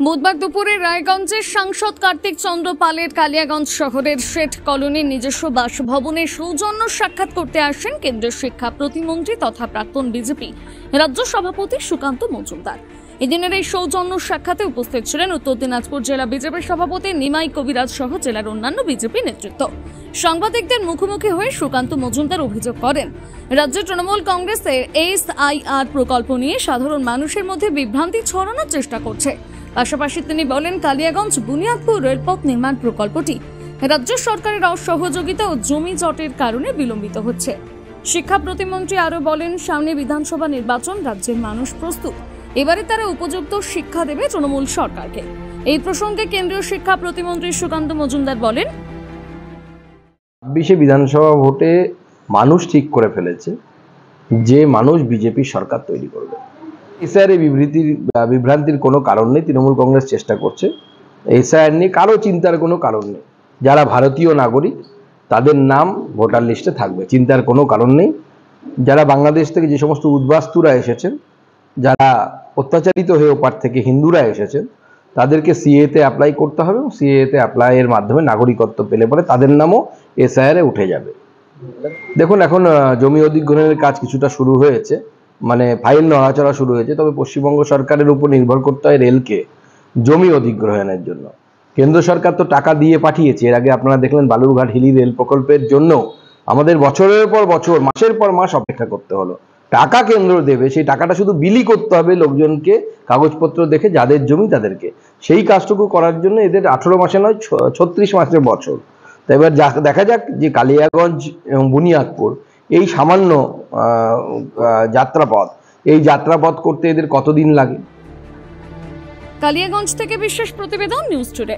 বুধবার দুপুরে রায়গঞ্জের সাংসদ কার্তিক চন্দ্র পালের কালিয়াগঞ্জ শহরের শেঠ কলোনির নিজস্ব বাসভবনে সৌজন্য সাক্ষাৎ করতে আসেন কেন্দ্রীয় শিক্ষা প্রতিমন্ত্রী তথা প্রাক্তন বিজেপি রাজ্য সভাপতি সুকান্ত মজুমদার। এদিনের এই সৌজন্য সাক্ষাতে উপস্থিত ছিলেন উত্তর দিনাজপুর জেলা বিজেপি সভাপতি নিমাই কবিরাজ সহ জেলার অন্যান্য বিজেপি নেতৃত্ব। সাংবাদিকদের মুখোমুখি হয়ে সুকান্ত মজুমদার অভিযোগ করেন, রাজ্যের তৃণমূল কংগ্রেসের SIR প্রকল্প নিয়ে সাধারণ মানুষের মধ্যে বিভ্রান্তি ছড়ানোর চেষ্টা করছে। পাশাপাশি তিনি বলেন, কালিয়াগঞ্জ বুনিয়াদপুর রেলপথ নির্মাণ প্রকল্পটি রাজ্য সরকারের অসহযোগিতা ও জমি জটের কারণে বিলম্বিত হচ্ছে। শিক্ষা প্রতিমন্ত্রী আরো বলেন, সামনে বিধানসভা নির্বাচন, রাজ্যের মানুষ প্রস্তুত, এবারে তারা উপযুক্ত শিক্ষা দেবে তৃণমূল সরকারকে। এই প্রসঙ্গে কেন্দ্রীয় শিক্ষা প্রতিমন্ত্রী সুকান্ত মজুমদার বলেন, ২৬ বিধানসভা ভোটে মানুষ ঠিক করে ফেলেছে যে মানুষ বিজেপি সরকার তৈরি করবে। এসআইআর বিভ্রান্তির কোনো কারণ নেই। তৃণমূল কংগ্রেস চেষ্টা করছে, এসআইআর নিয়ে কারো চিন্তার কোনো কারণ নেই। যারা ভারতীয় নাগরিক তাদের নাম ভোটার লিস্টে থাকবে, চিন্তার কোনো কারণ নেই। যারা বাংলাদেশ থেকে যে সমস্ত উদ্বাস্তুরা এসেছেন, যারা অত্যাচারিত হয়ে ওপার থেকে হিন্দুরা এসেছেন, তাদেরকে সিএতে অ্যাপ্লাই করতে হবে। সিএতে অ্যাপ্লাইয়ের মাধ্যমে নাগরিকত্ব পেলে পরে তাদের নামও এসআইআরে উঠে যাবে। দেখুন, এখন জমি অধিগ্রহণের কাজ কিছুটা শুরু হয়েছে, মানে ফাইল নড়াচড়া শুরু হয়েছে। তবে পশ্চিমবঙ্গ সরকারের উপর নির্ভর করতে হয় রেলকে জমি অধিগ্রহণের জন্য। কেন্দ্র সরকার তো টাকা দিয়ে পাঠিয়েছে। এর আগে আপনারা দেখলেন বালুরঘাট হিলি রেল প্রকল্পের জন্য আমাদের বছরের পর বছর, মাসের পর মাস অপেক্ষা করতে হলো। টাকা কেন্দ্র দেবে, সেই টাকাটা শুধু বিলি করতে হবে লোকজনকে, কাগজপত্র দেখে যাদের জমি তাদেরকে। সেই কাজটুকু করার জন্য এদের 18 মাসে নয় 36 মাসের বছর। তাই এবার দেখা যাক যে কালিয়াগঞ্জ এবং বুনিয়াদপুর এই সামান্য যাত্রাপথ, এই যাত্রাপথ করতে এদের কতদিন লাগে। কালিয়াগঞ্জ থেকে বিশেষ প্রতিবেদন, নিউজ টুডে।